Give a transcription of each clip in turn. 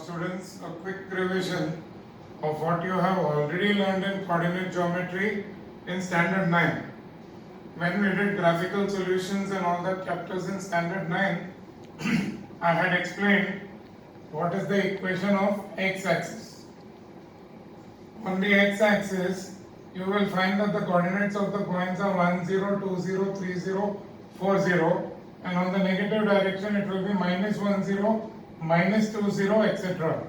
students, a quick revision of what you have already learned in coordinate geometry in standard 9. When we did graphical solutions and all that chapters in standard 9, I had explained what is the equation of x-axis. On the x-axis, you will find that the coordinates of the points are 1, 0, 2, 0, 3, 0, 4, 0, and on the negative direction it will be minus 1, 0, minus 2, 0, etc.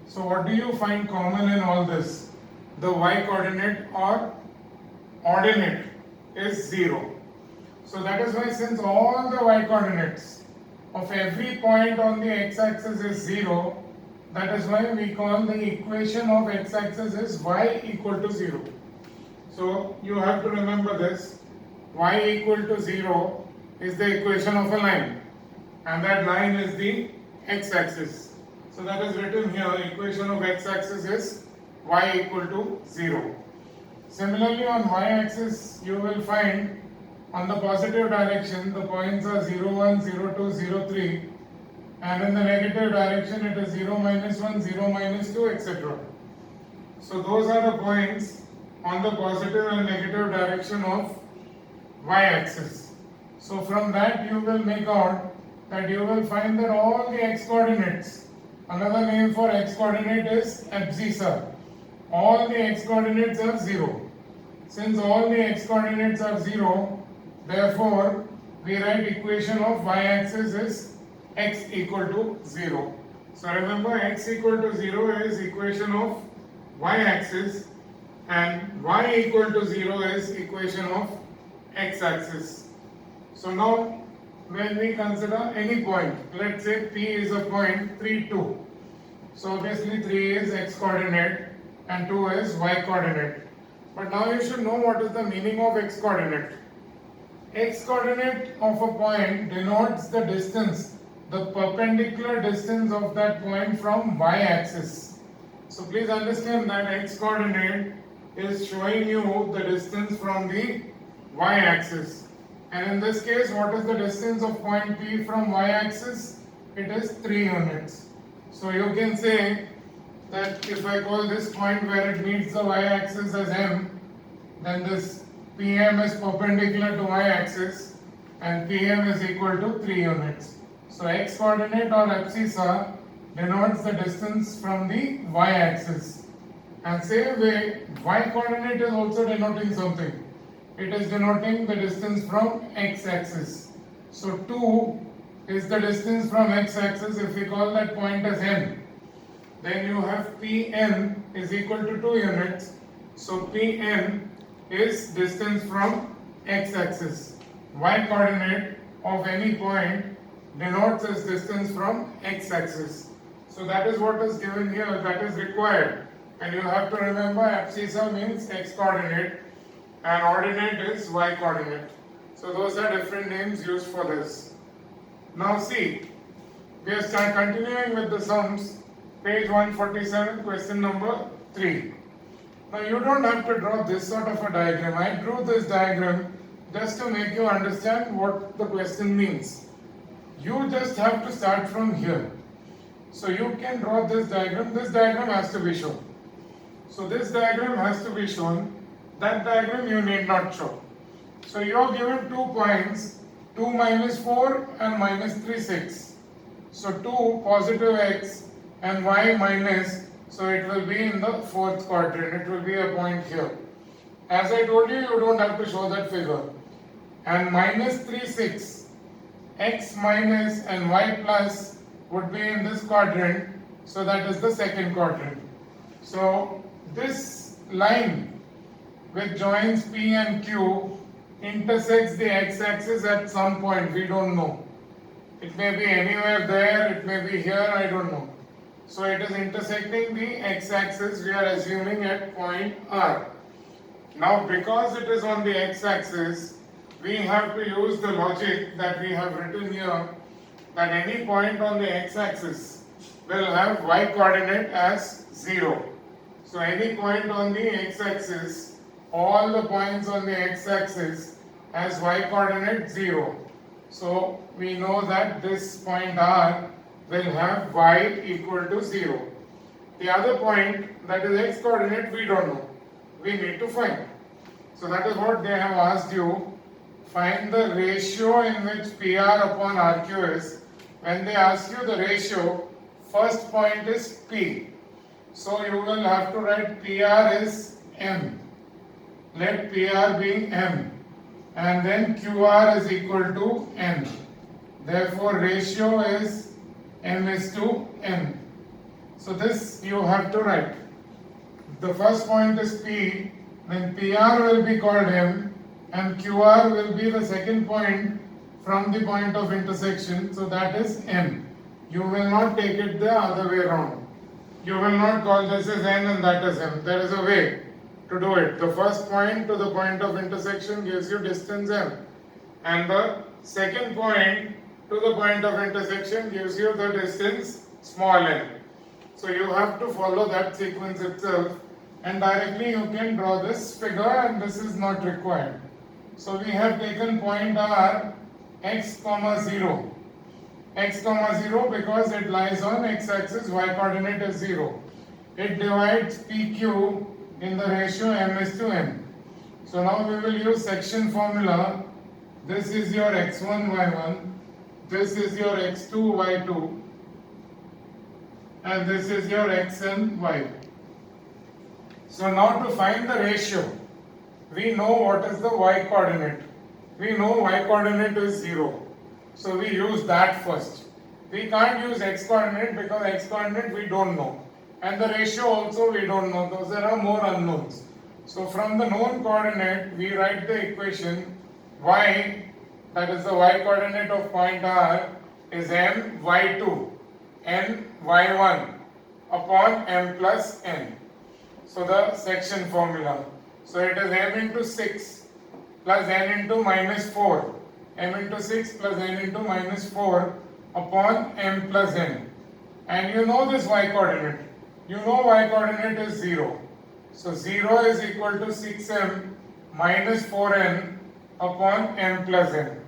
So what do you find common in all this? The y coordinate or ordinate is 0. So that is why, since all the y coordinates of every point on the x-axis is 0, that is why we call the equation of x-axis is y equal to 0. So you have to remember this. Y equal to 0 is the equation of a line, and that line is the x-axis. So that is written here, equation of x-axis is y equal to 0. Similarly, on y-axis you will find on the positive direction the points are 0, 1, 0, 2, 0, 3, and in the negative direction it is 0, minus 1, 0, minus 2, etc. So those are the points on the positive and negative direction of y-axis. So from that you will make out that you will find that all the x-coordinates, another name for x-coordinate is abscissa. All the x-coordinates are 0. Since all the x-coordinates are 0, therefore we write equation of y-axis is x equal to 0. So remember, x equal to 0 is equation of y-axis, and y equal to 0 is equation of x-axis. So now when we consider any point, let's say P is a point 3, 2. So obviously 3 is x coordinate and 2 is y coordinate. But now you should know what is the meaning of x coordinate. X coordinate of a point denotes the distance, the perpendicular distance of that point from y axis. So please understand that x coordinate is showing you the distance from the y axis. And in this case, what is the distance of point P from y-axis? It is 3 units. So you can say that if I call this point where it meets the y-axis as M, then this PM is perpendicular to y-axis and PM is equal to 3 units. So x-coordinate or abscissa denotes the distance from the y-axis. And same way, y-coordinate is also denoting something. It is denoting the distance from x-axis. So 2 is the distance from x-axis. If we call that point as n, then you have Pn is equal to 2 units. So Pn is distance from x-axis. Y-coordinate of any point denotes as distance from x-axis. So that is what is given here, that is required. And you have to remember, abscissa means x-coordinate and ordinate is y-coordinate. So those are different names used for this. Now see, we are continuing with the sums, page 147, question number 3. Now you don't have to draw this sort of a diagram. I drew this diagram just to make you understand what the question means. You just have to start from here. So you can draw this diagram. This diagram has to be shown. So this diagram has to be shown. That diagram you need not show. So you are given 2 points, 2, minus 4 and minus 3, 6. So 2 positive x and y minus, so it will be in the 4th quadrant. It will be a point here. As I told you, you don't have to show that figure. And minus 3, 6, x minus and y plus would be in this quadrant. So that is the 2nd quadrant. So this line which joins P and Q intersects the x-axis at some point, we don't know. It may be anywhere there, it may be here, I don't know. So it is intersecting the x-axis, we are assuming at point R. Now because it is on the x-axis, we have to use the logic that we have written here, that any point on the x-axis will have y-coordinate as 0. So any point on the x-axis, all the points on the x-axis has y-coordinate 0. So we know that this point R will have y equal to 0. The other point, that is x coordinate, we don't know. We need to find. So that is what they have asked you. Find the ratio in which PR upon RQ is. When they ask you the ratio, first point is P. So you will have to write PR is M. Let PR be M. And then QR is equal to N. Therefore ratio is M is to N. So this you have to write. The first point is P, then PR will be called M, and QR will be the second point from the point of intersection, so that is N. You will not take it the other way around. You will not call this as N and that is M. There is a way to do it. The first point to the point of intersection gives you distance M, and the second point to the point of intersection gives you the distance small n. So you have to follow that sequence itself, and directly you can draw this figure, and this is not required. So we have taken point R x comma 0. X comma 0 because it lies on x axis, y coordinate is 0. It divides PQ in the ratio m is to n. So now we will use section formula. This is your x1, y1. This is your x2, y2. And this is your x and y. So now to find the ratio, we know what is the y coordinate. We know y coordinate is 0. So we use that first. We can't use x coordinate because x coordinate we don't know. And the ratio also we don't know. Those are more unknowns. So from the known coordinate, we write the equation y, that is the y coordinate of point R, is m y2 n y1 upon m plus n. So the section formula. So it is m into 6 plus n into minus 4. M into 6 plus n into minus 4 upon m plus n. And you know this y coordinate. You know y coordinate is 0. So 0 is equal to 6m minus 4n upon m plus n.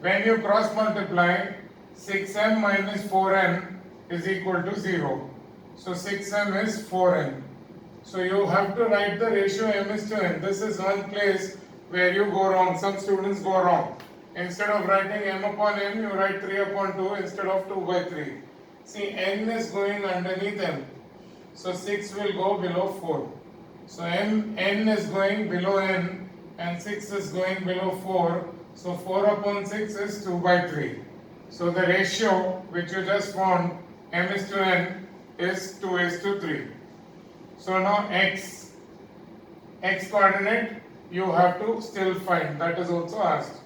When you cross multiply, 6m minus 4n is equal to 0. So 6m is 4n. So you have to write the ratio m is to n. This is one place where you go wrong. Some students go wrong. Instead of writing m upon n, you write 3 upon 2 instead of 2 by 3. See, n is going underneath m. So 6 will go below 4. So n is going below n and 6 is going below 4. So 4 upon 6 is 2 by 3. So the ratio which you just found, m is to n, is 2 is to 3. So now x coordinate you have to still find, that is also asked.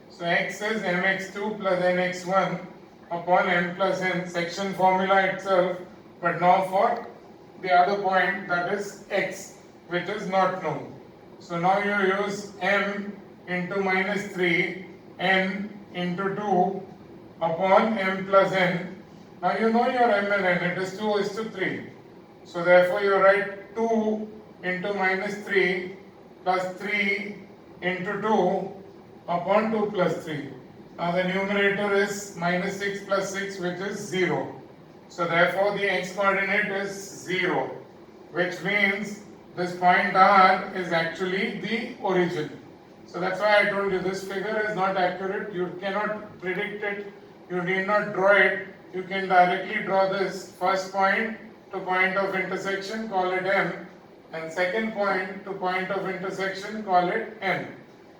So x is mx2 plus nx1 upon m plus n, section formula itself, but now for the other point, that is x, which is not known. So now you use m into minus 3, n into 2 upon m plus n. Now you know your m and n, it is 2 is to 3. So therefore you write 2 into minus 3 plus 3 into 2 upon 2 plus 3. Now the numerator is minus 6 plus 6, which is 0. So therefore the x coordinate is 0, which means this point R is actually the origin. So that's why I told you this figure is not accurate. You cannot predict it. You need not draw it. You can directly draw this first point to point of intersection, call it M, and second point to point of intersection, call it N.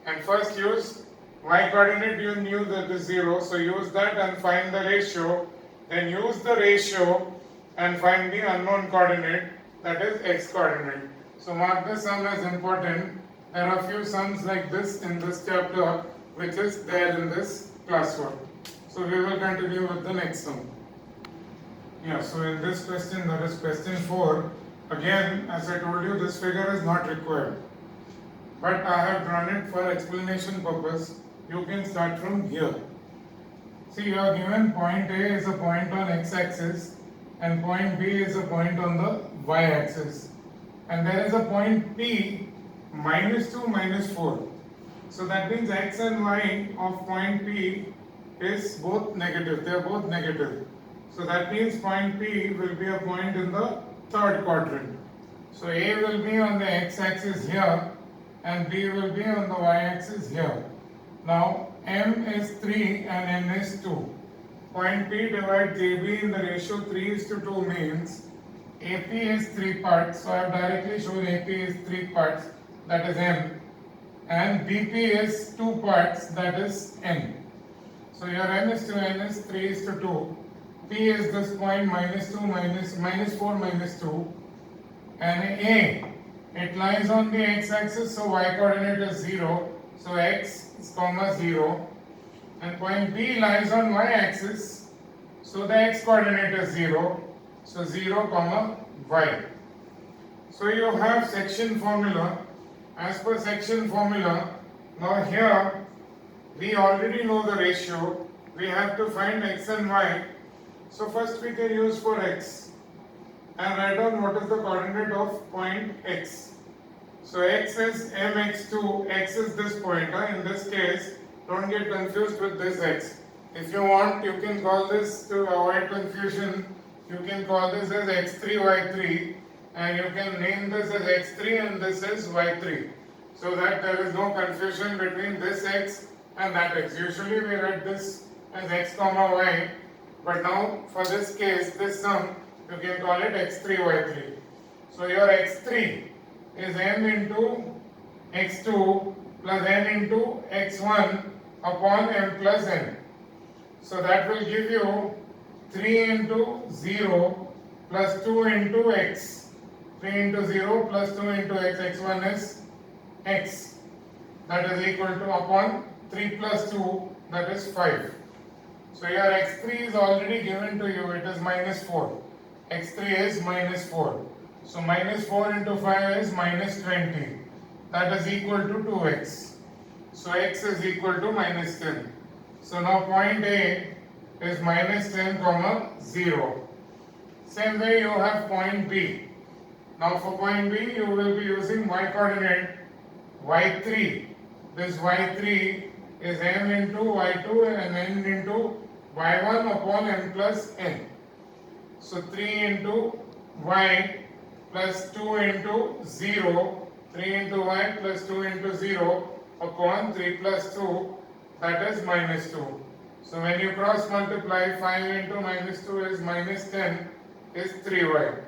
And first use y coordinate, you knew that is 0, so use that and find the ratio. Then use the ratio and find the unknown coordinate, that is x coordinate. So mark this sum as important. There are few sums like this in this chapter which is there in this classwork. So we will continue with the next sum. Yeah, so in this question, that is question 4, again as I told you, this figure is not required. But I have drawn it for explanation purpose. You can start from here. See, you are given point A is a point on x-axis and point B is a point on the y-axis. And there is a point P minus 2, minus 4. So that means x and y of point P is both negative. They are both negative. So that means point P will be a point in the third quadrant. So A will be on the x-axis here and B will be on the y-axis here. Now M is 3 and N is 2. Point P divides AB in the ratio 3:2 means AP is 3 parts. So I have directly shown AP is 3 parts, that is M, and BP is 2 parts, that is N. So your M is to N is 3:2. P is this point minus 4 minus 2, and A, it lies on the x-axis, so y coordinate is 0, so x is comma 0, and point B lies on y-axis, so the x coordinate is 0, so 0 comma y. So you have section formula. As per section formula, now here we already know the ratio, we have to find x and y. So first we can use for x and write down what is the coordinate of point x. So x is mx2, x is this point. In this case, don't get confused with this x. If you want, you can call this, to avoid confusion, you can call this as x3, y3, and you can name this as x3 and this is y3. So that there is no confusion between this x and that x. Usually we write this as x comma y. But now for this case, this sum, you can call it x3, y3. So your x3 is m into x2 plus n into x1 upon m plus n. So that will give you 3 into 0 plus 2 into x. 3 into 0 plus 2 into x, x1 is x. That is equal to upon 3 plus 2, that is 5. So your x3 is already given to you, it is minus 4. x3 is minus 4. So minus 4 into 5 is minus 20. That is equal to 2x. So x is equal to minus 10. So now point A is minus 10 comma 0. Same way you have point B. Now for point B you will be using y coordinate y3. This y3 is m into y2 and n into y1 upon m plus n. So 3 into y plus 2 into 0, 3 into y plus 2 into 0 upon 3 plus 2, that is minus 2. So when you cross multiply, 5 into minus 2 is minus 10 is 3y.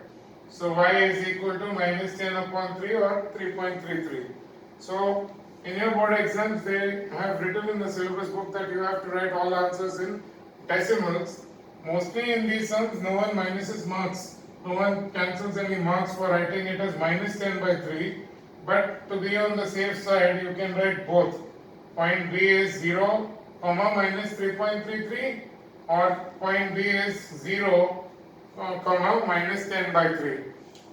So y is equal to minus 10 upon 3 or 3.33. So in your board exams, they have written in the syllabus book that you have to write all answers in decimals. Mostly in these sums, no one minuses marks. No one cancels any marks for writing it as minus 10 by 3. But to be on the safe side, you can write both. Point B is 0, comma minus 3.33, or point B is 0, comma minus 10 by 3.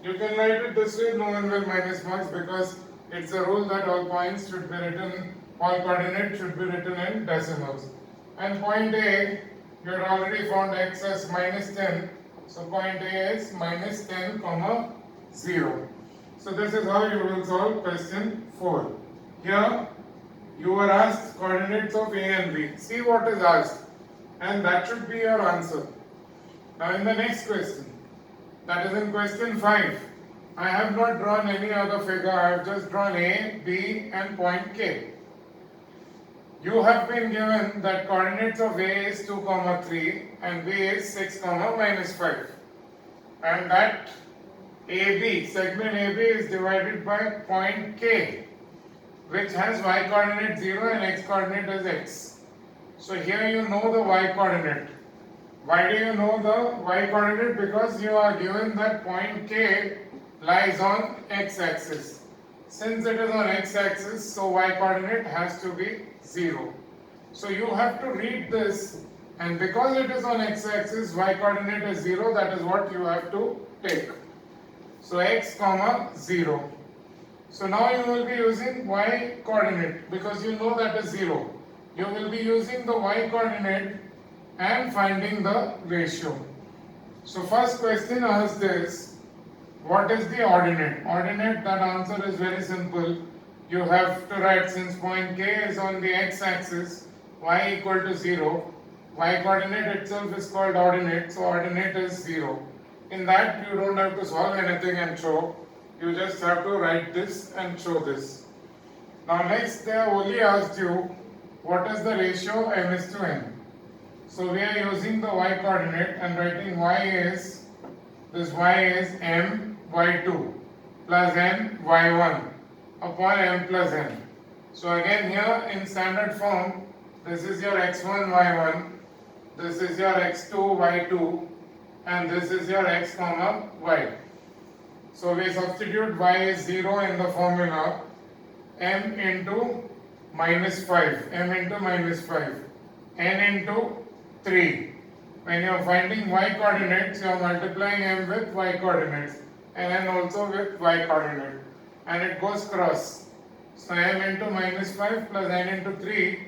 You can write it this way, no one will minus marks because it's a rule that all points should be written, all coordinates should be written in decimals. And point A, you had already found x as minus 10, so point A is minus 10 comma 0. So this is how you will solve question 4. Here you were asked coordinates of A and B. See what is asked and that should be your answer. Now in the next question, that is in question 5, I have not drawn any other figure, I have just drawn A, B and point K. You have been given that coordinates of A is 2 comma 3 and B is 6 comma minus 5. And that AB, segment AB is divided by point K, which has y coordinate 0 and x coordinate as x. So here you know the y coordinate. Why do you know the y coordinate? Because you are given that point K lies on x-axis. Since it is on x-axis, so y coordinate has to be 0. So you have to read this, and because it is on x-axis, y coordinate is 0, that is what you have to take. So x comma 0. So now you will be using y coordinate because you know that is 0. You will be using the y coordinate and finding the ratio. So first question asks this, what is the ordinate? Ordinate, that answer is very simple. You have to write, since point K is on the x-axis, y equal to 0, Y coordinate itself is called ordinate, so ordinate is 0. In that you don't have to solve anything and show, you just have to write this and show this. Now next they have only asked you what is the ratio m is to n. So we are using the y coordinate and writing this y is m y2 plus n y1 upon m plus n. So again here in standard form, this is your x1 y1, this is your x2 y2, and this is your x comma y. So we substitute y is 0 in the formula, m into minus 5, m into minus 5, n into 3. When you are finding y coordinates, you are multiplying m with y coordinates and n also with y coordinate, and it goes cross. So m into minus 5 plus n into 3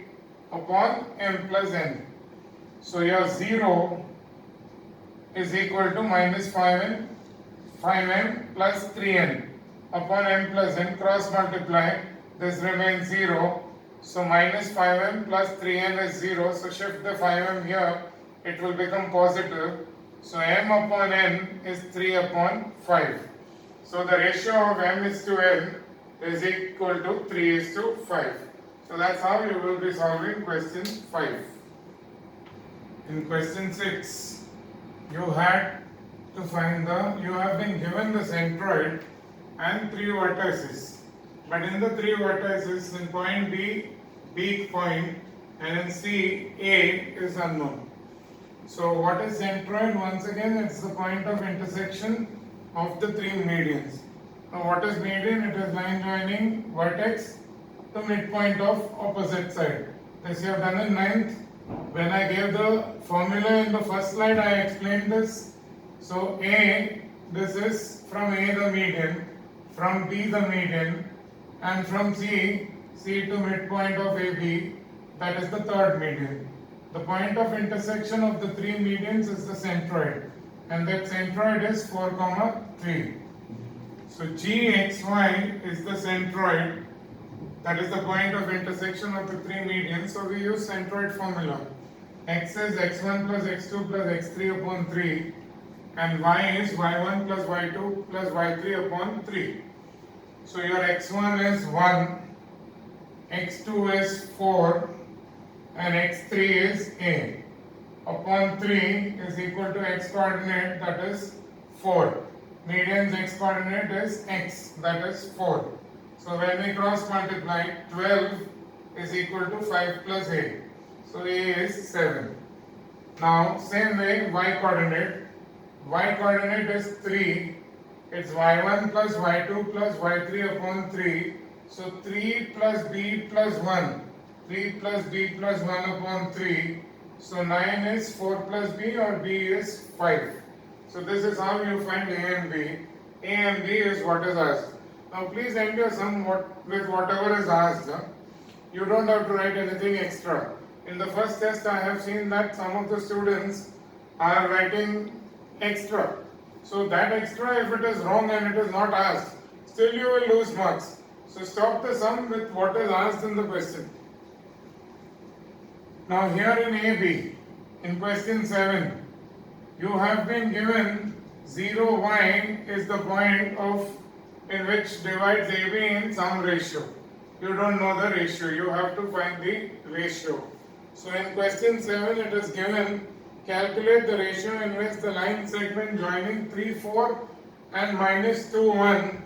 upon m plus n. So your 0 is equal to minus 5m plus 3n upon m plus n, cross multiply, this remains 0. So minus 5m plus 3n is 0, so shift the 5m here, it will become positive. So m upon n is 3 upon 5. So the ratio of m is to n is equal to 3 is to 5. So that's how you will be solving question 5. In question 6, you had to find you have been given the centroid and 3 vertices. But in the 3 vertices, in point B, weak point, and in C, A is unknown. So what is centroid? Once again, it's the point of intersection of the 3 medians. Now what is median? It is line joining vertex to midpoint of opposite side. This you have done in 9th. When I gave the formula in the first slide, I explained this. So A, this is from A the median, from B the median, and from C to midpoint of AB, that is the third median. The point of intersection of the 3 medians is the centroid, and that centroid is 4, 3. So GXY is the centroid, that is the point of intersection of the 3 medians. So we use centroid formula. X is x1 plus x2 plus x3 upon 3, and y is y1 plus y2 plus y3 upon 3. So your x1 is 1, x2 is 4, and x3 is a. Upon 3 is equal to x coordinate, that is 4. Median's x coordinate is x, that is 4. So when we cross multiply, 12 is equal to 5 plus a. So a is 7. Now same way y coordinate is 3. It's y1 plus y2 plus y3 upon 3. So 3 plus b plus 1. 3 plus b plus 1 upon 3. So 9 is 4 plus b, or b is 5. So this is how you find a and b. A and b is what is asked. Now please enter sum with whatever is asked. You don't have to write anything extra. In the first test I have seen that some of the students are writing extra. So that extra, if it is wrong and it is not asked, still you will lose marks. So stop the sum with what is asked in the question. Now here in AB, in question 7, you have been given 0y is the point in which divides AB in some ratio. You don't know the ratio, you have to find the ratio. So in question 7 it is given, calculate the ratio in which the line segment joining 3, 4 and minus 2, 1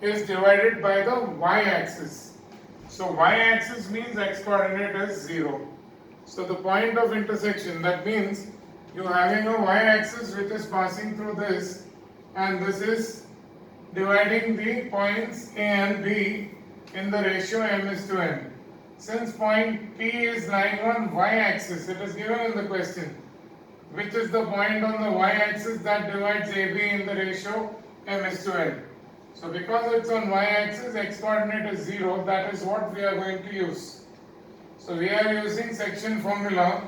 is divided by the y-axis. So y-axis means x coordinate is 0. So the point of intersection, that means you are having a y-axis which is passing through this, and this is dividing the points A and B in the ratio m is to n. Since point P is lying on y-axis, it is given in the question, which is the point on the y-axis that divides AB in the ratio m is to n. So because it's on y-axis, x coordinate is 0, that is what we are going to use. So we are using section formula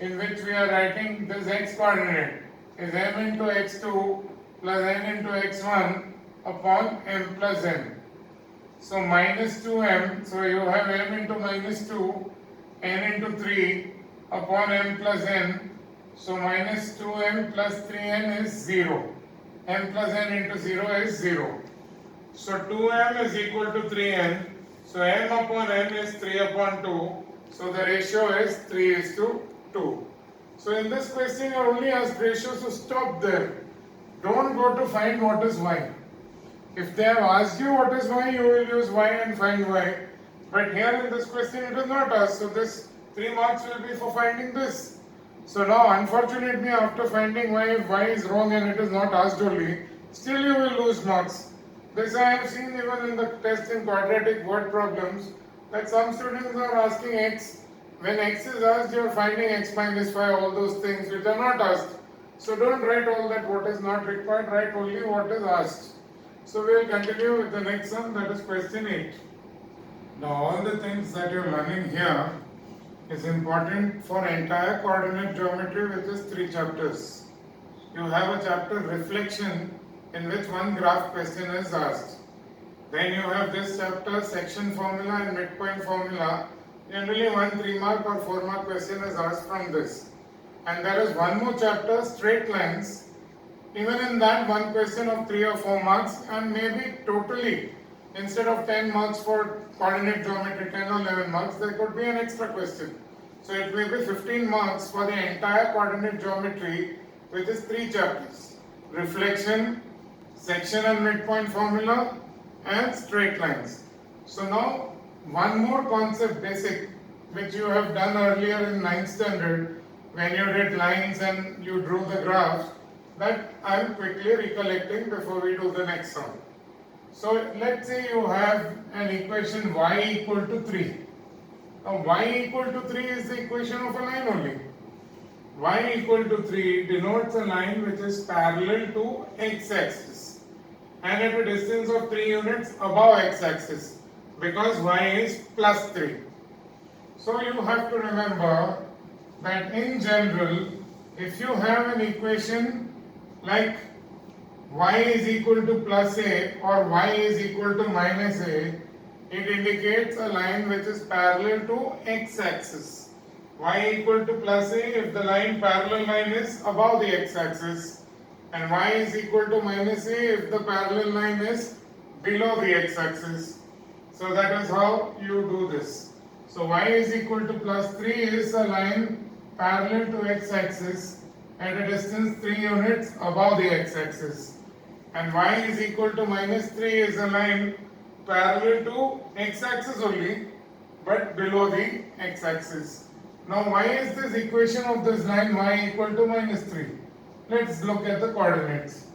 in which we are writing this x coordinate is m into x2 plus n into x1 upon m plus n. So minus 2m, so you have m into minus 2, n into 3, upon m plus n. So minus 2m plus 3n is 0. M plus n into 0 is 0. So 2m is equal to 3n. So m upon n is 3 upon 2. So the ratio is 3 is to 2. So in this question you are only asked ratio, so stop there. Don't go to find what is y. If they have asked you what is y, you will use y and find y. But here in this question it is not asked. So this 3 marks will be for finding this. So now unfortunately after finding y, if y is wrong and it is not asked only, still you will lose marks. This I have seen even in the test in quadratic word problems, that some students are asking x. When x is asked, you are finding x minus 5, all those things which are not asked. So don't write all that what is not required, write only what is asked. So we will continue with the next one, that is question 8. Now all the things that you are learning here is important for entire coordinate geometry, which is 3 chapters. You have a chapter reflection in which one graph question is asked. Then you have this chapter section formula and midpoint formula. Generally 1 3 mark or 4 mark question is asked from this. And there is one more chapter, straight lines. Even in that, one question of 3 or 4 marks, and maybe totally instead of 10 marks for coordinate geometry, 10 or 11 marks, there could be an extra question. So it may be 15 marks for the entire coordinate geometry, which is 3 chapters. Reflection, section and midpoint formula, and straight lines. So now one more concept, basic, which you have done earlier in 9th standard when you did lines and you drew the graphs, that I am quickly recollecting before we do the next one. So let's say you have an equation y equal to 3. Now y equal to 3 is the equation of a line only. Y equal to 3 denotes a line which is parallel to x-axis and at a distance of 3 units above x-axis, because y is plus 3. So you have to remember that in general, if you have an equation like y is equal to plus a or y is equal to minus a, it indicates a line which is parallel to x-axis. Y equal to plus a if the parallel line is above the x-axis, and y is equal to minus a if the parallel line is below the x-axis. So that is how you do this. So y is equal to plus 3 is a line parallel to x-axis at a distance 3 units above the x-axis, and y is equal to minus 3 is a line parallel to x-axis only but below the x-axis. Now why is this equation of this line y equal to minus 3? Let's look at the coordinates.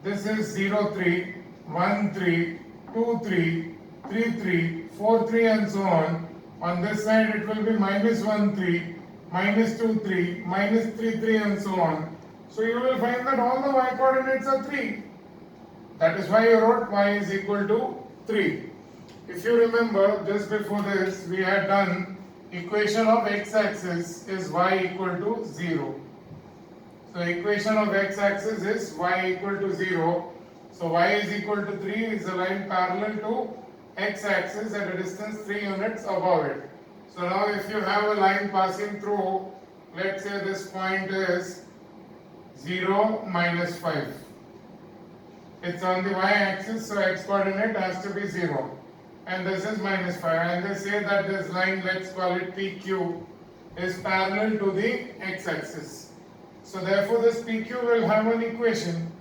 This is 0 3, 1 3, 2 3, 3 3, 4 3 and so on. On this side it will be minus 1 3, minus 2 3, minus 3 3 and so on. So you will find that all the y coordinates are 3. That is why you wrote y is equal to 3. If you remember, just before this we had done equation of x-axis is y equal to 0. So equation of x-axis is y equal to 0. So y is equal to 3 is a line parallel to x-axis at a distance 3 units above it. So now if you have a line passing through, let's say this point is 0 minus 5. It's on the y-axis, so x-coordinate has to be 0. And this is minus 5. And they say that this line, let's call it PQ, is parallel to the x-axis. So therefore this PQ will have an equation.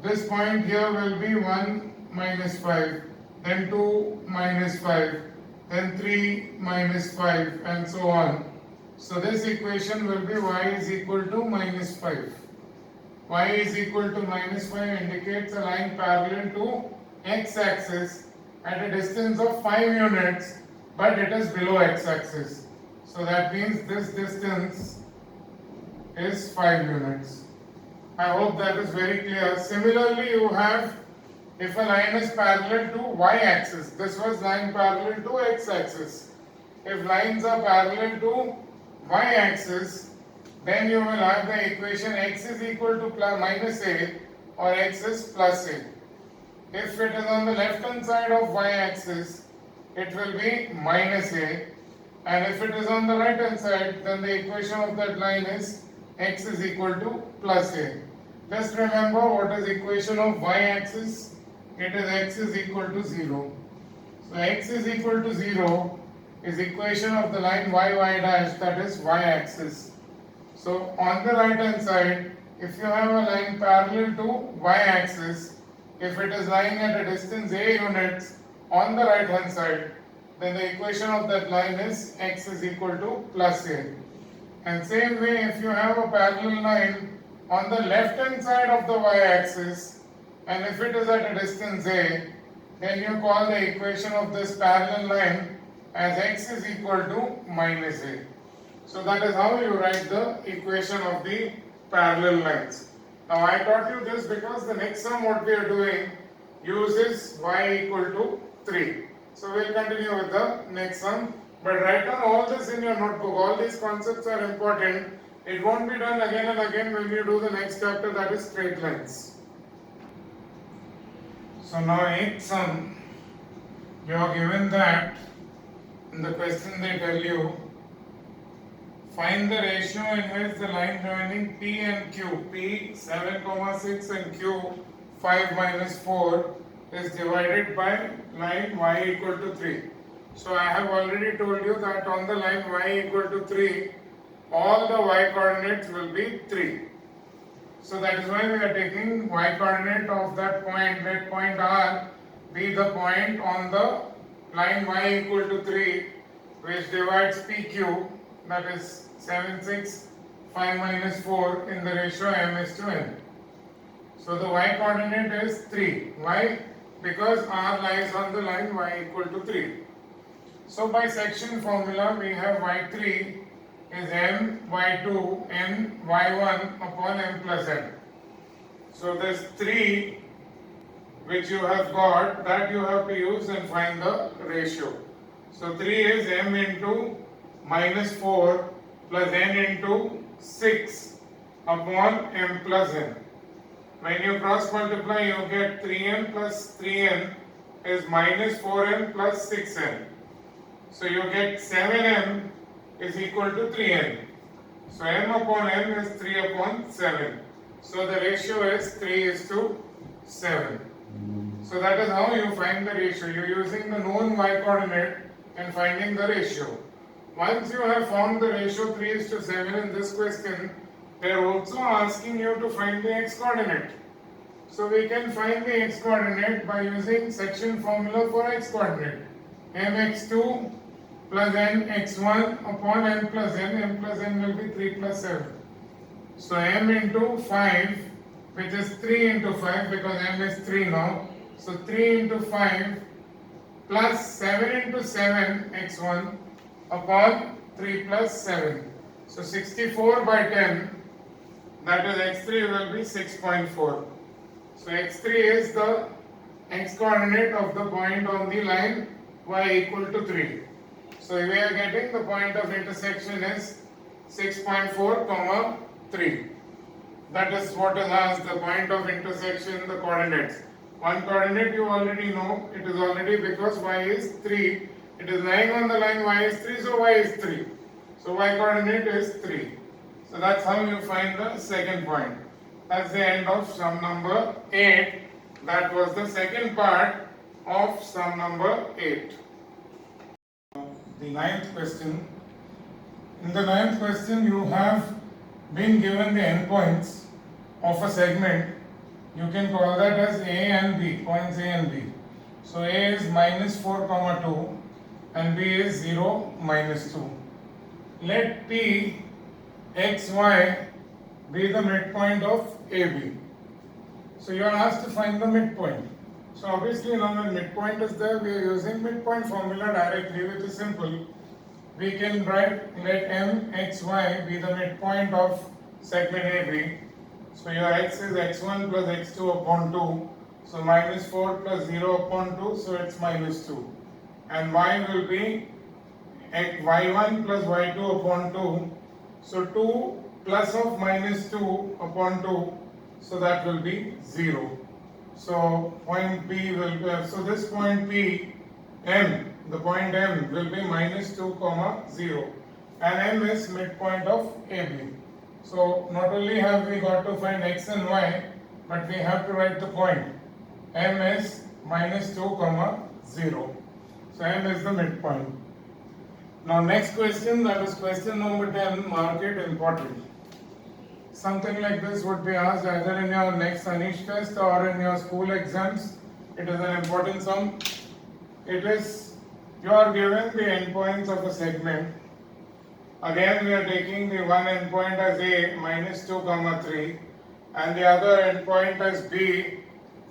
This point here will be 1 minus 5, then 2 minus 5, then 3 minus 5 and so on. So this equation will be y is equal to minus 5. Y is equal to minus 5 indicates a line parallel to x-axis at a distance of 5 units, but it is below x-axis. So that means this distance is 5 units. I hope that is very clear. Similarly, you have if a line is parallel to y-axis. This was line parallel to x-axis. If lines are parallel to y-axis, then you will have the equation x is equal to minus a or x is plus a. If it is on the left hand side of y-axis, it will be minus a. And if it is on the right hand side, then the equation of that line is x is equal to plus a. Just remember what is equation of y-axis? It is x is equal to 0. So x is equal to 0 is equation of the line y dash, that is y-axis. So on the right hand side, if you have a line parallel to y-axis, if it is lying at a distance a units on the right hand side, then the equation of that line is x is equal to plus a. And same way, if you have a parallel line on the left hand side of the y-axis, and if it is at a distance a, then you call the equation of this parallel line as x is equal to minus a. So that is how you write the equation of the parallel lines. Now I taught you this because the next sum what we are doing uses y equal to 3. So we'll continue with the next sum. But write down all this in your notebook. All these concepts are important. It won't be done again and again when you do the next chapter, that is straight lines. So now 8th sum, you are given that in the question they tell you, find the ratio in which the line joining P and Q, P 7,6 and Q 5 minus 4 is divided by line y equal to 3. So I have already told you that on the line y equal to 3, all the y coordinates will be 3. So that is why we are taking y coordinate of that point, let point R be the point on the line y equal to 3 which divides PQ, that is 7, 6, 5 minus 4 in the ratio m is to n. So the y coordinate is 3. Why? Because R lies on the line y equal to 3. So by section formula we have y3 is m y2 n y1 upon m plus n. So this 3 which you have got, that you have to use and find the ratio. So 3 is m into minus 4 plus n into 6 upon m plus n. When you cross multiply, you get 3n plus 3n is minus 4n plus 6n. So you get 7m is equal to 3n. So m upon n is 3 upon 7. So the ratio is 3 is to 7. So that is how you find the ratio. You are using the known y coordinate and finding the ratio. Once you have found the ratio 3 is to 7 in this question, they are also asking you to find the x coordinate. So we can find the x coordinate by using section formula for x coordinate. mx2 plus nx1 upon n plus n will be 3 plus 7. So m into 5, which is 3 into 5 because m is 3 now. So 3 into 5 plus 7 into 7 x1 upon 3 plus 7. So 64 by 10, that is x3 will be 6.4. So x3 is the x coordinate of the point on the line y equal to 3. So we are getting the point of intersection is 6.4 comma 3. That is what is asked, the point of intersection, the coordinates. One coordinate you already know, it is already because y is 3. It is lying on the line y is 3, so y is 3. So y coordinate is 3. So that's how you find the second point. That's the end of sum number 8. That was the second part of sum number 8. The ninth question. In the ninth question, you have been given the endpoints of a segment. You can call that as A and B, points A and B. So A is minus 4 comma 2 and B is 0 minus 2. Let P x y be the midpoint of AB. So you are asked to find the midpoint. So obviously now when midpoint is there, we are using midpoint formula directly, which is simple. We can write let m x y be the midpoint of segment AB. So your x is x1 plus x2 upon 2. So minus 4 plus 0 upon 2, so it's minus 2. And y will be y1 plus y2 upon 2. So 2 plus of minus 2 upon 2, so that will be 0. So point P will be, so this point P, M the point M will be minus 2 comma 0, and M is midpoint of AB. So not only have we got to find x and y, but we have to write the point. M is minus 2 comma 0. So M is the midpoint. Now next question, that is question number 10, mark it important. Something like this would be asked either in your next Anish test or in your school exams. It is an important sum. It is, you are given the endpoints of a segment. Again we are taking the one endpoint as A minus 2 comma 3 and the other endpoint as B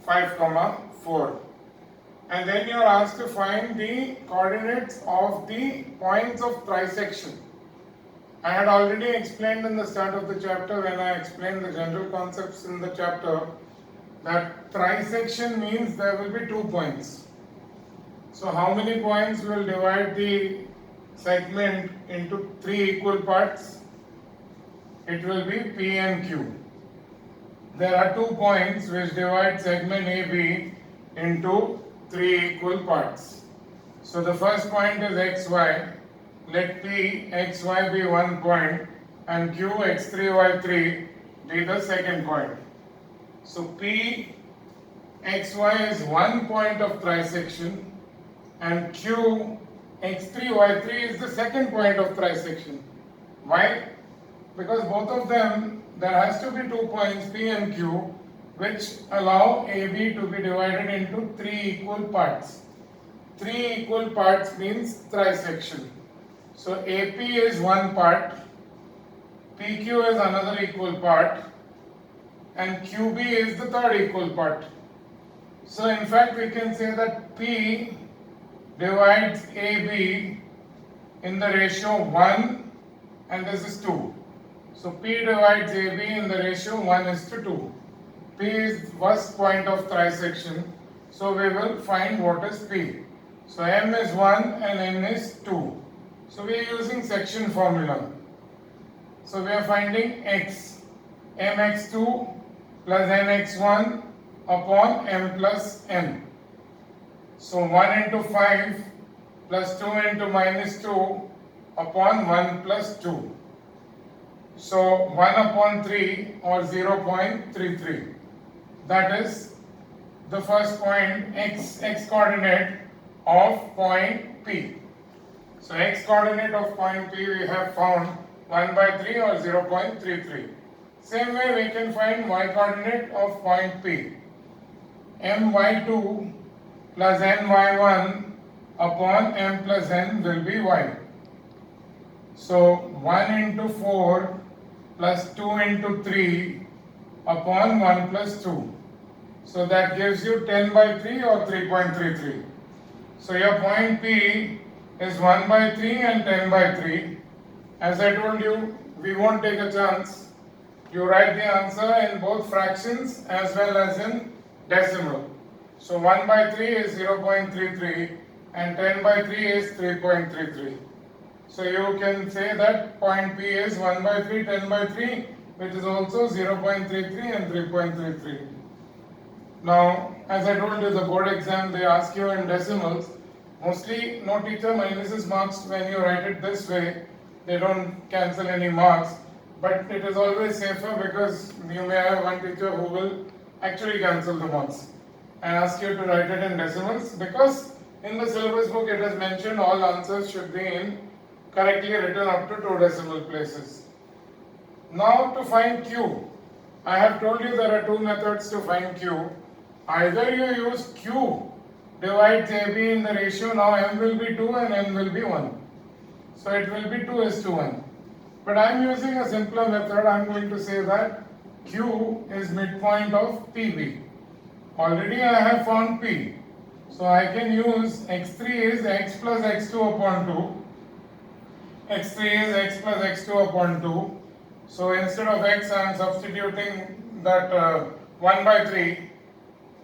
5 comma 4. And then you are asked to find the coordinates of the points of trisection. I had already explained in the start of the chapter when I explained the general concepts in the chapter that trisection means there will be 2 points. So how many points will divide the segment into 3 equal parts? It will be P and Q. There are 2 points which divide segment AB into 3 equal parts. So the first point is xy. Let P xy be 1 point and Q x3 y3 be the second point. So P xy is 1 point of trisection and Q x3 y3 is the second point of trisection. Why? Because both of them, there has to be 2 points P and Q which allow AB to be divided into 3 equal parts. 3 equal parts means trisection. So AP is 1 part, PQ is another equal part, and QB is the third equal part. So in fact we can say that P divides AB in the ratio 1 and this is 2. So P divides AB in the ratio 1:2. P is first point of trisection, so we will find what is P. So M is 1 and N is 2. So we are using section formula. So we are finding x, mx2 plus nx1 upon m plus n. So 1 into 5 plus 2 into minus 2 upon 1 plus 2. So 1 upon 3 or 0.33. That is the first point x coordinate of point P. So x coordinate of point P we have found 1 by 3 or 0.33. Same way we can find y coordinate of point P. my2 plus ny1 upon m plus n will be y. So 1 into 4 plus 2 into 3 upon 1 plus 2. So that gives you 10 by 3 or 3.33. So your point P is 1 by 3 and 10 by 3. As I told you, we won't take a chance. You write the answer in both fractions as well as in decimal. So 1 by 3 is 0.33 and 10 by 3 is 3.33. So you can say that point P is 1 by 3, 10 by 3, which is also 0.33 and 3.33. Now, as I told you, the board exam, they ask you in decimals. Mostly, no teacher minuses marks when you write it this way. They don't cancel any marks. But it is always safer because you may have one teacher who will actually cancel the marks and ask you to write it in decimals, because in the syllabus book it is mentioned all answers should be in correctly written up to 2 decimal places. Now to find Q, I have told you there are 2 methods to find Q. Either you use Q divides AB in the ratio, now M will be 2 and N will be 1. So it will be 2:1. But I am using a simpler method. I am going to say that Q is midpoint of PB. Already I have found P. So I can use x3 is x plus x2 upon 2. x3 is x plus x2 upon 2. So instead of x I am substituting that 1 by 3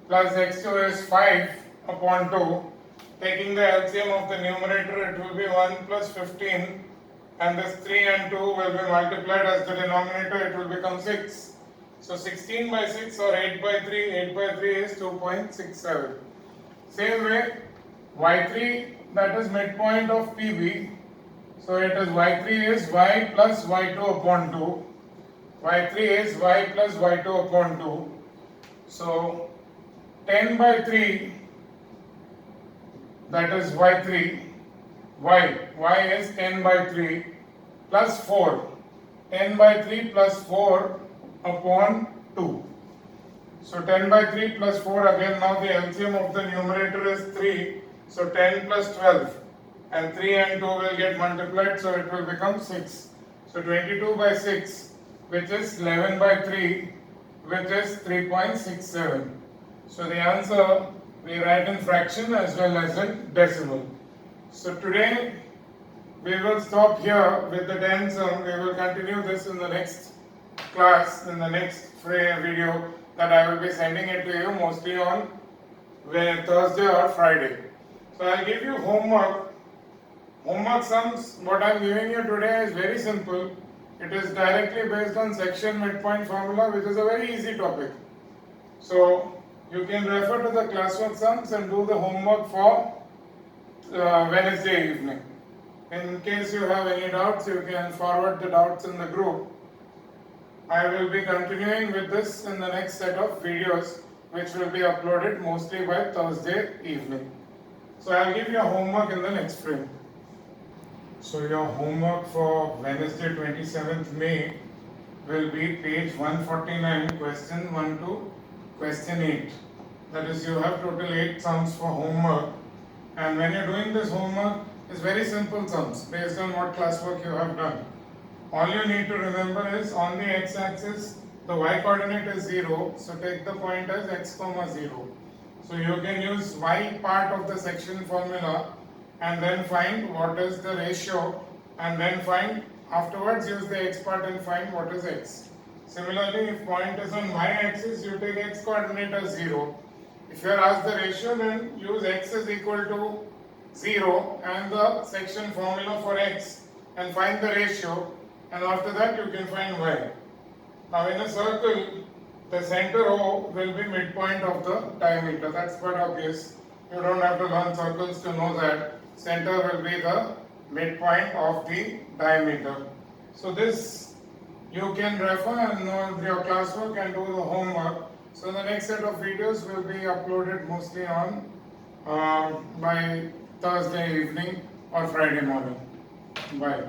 plus x2 is 5 upon 2. Taking the LCM of the numerator, it will be 1 plus 15, and this 3 and 2 will be multiplied as the denominator, it will become 6. So 16 by 6 or 8 by 3 is 2.67. Same way, y3, that is midpoint of PB. So it is y3 is y plus y2 upon 2. y3 is y plus y2 upon 2. So 10 by 3, that is y3, y is 10 by 3 plus 4. 10 by 3 plus 4 upon 2. So 10 by 3 plus 4, again now the LCM of the numerator is 3. So 10 plus 12, and 3 and 2 will get multiplied, so it will become 6. So 22 by 6, which is 11 by 3, which is 3.67. So the answer we write in fraction as well as in decimal. So today we will stop here with the tens sum. We will continue this in the next class, in the next video that I will be sending it to you mostly on Thursday or Friday. So I'll give you homework. Homework sums, what I'm giving you today is very simple. It is directly based on section midpoint formula, which is a very easy topic. So you can refer to the classwork sums and do the homework for Wednesday evening. In case you have any doubts, you can forward the doubts in the group. I will be continuing with this in the next set of videos, which will be uploaded mostly by Thursday evening. So I'll give you a homework in the next frame. So your homework for Wednesday 27th May will be page 149, question 1 to question 8. That is, you have total 8 sums for homework, and when you're doing this homework, it's very simple sums based on what classwork you have done. All you need to remember is on the x-axis, the y-coordinate is 0, so take the point as x comma 0. So you can use y part of the section formula and then find what is the ratio, and then find afterwards use the x part and find what is x. Similarly, if point is on y-axis, you take x coordinate as 0. If you are asked the ratio, then use x is equal to 0 and the section formula for x and find the ratio, and after that you can find y. Now in a circle, the center O will be midpoint of the diameter. That's quite obvious. You don't have to learn circles to know that. Center will be the midpoint of the diameter. So this you can refer and know your classwork and do the homework. So the next set of videos will be uploaded mostly on by Thursday evening or Friday morning. Bye.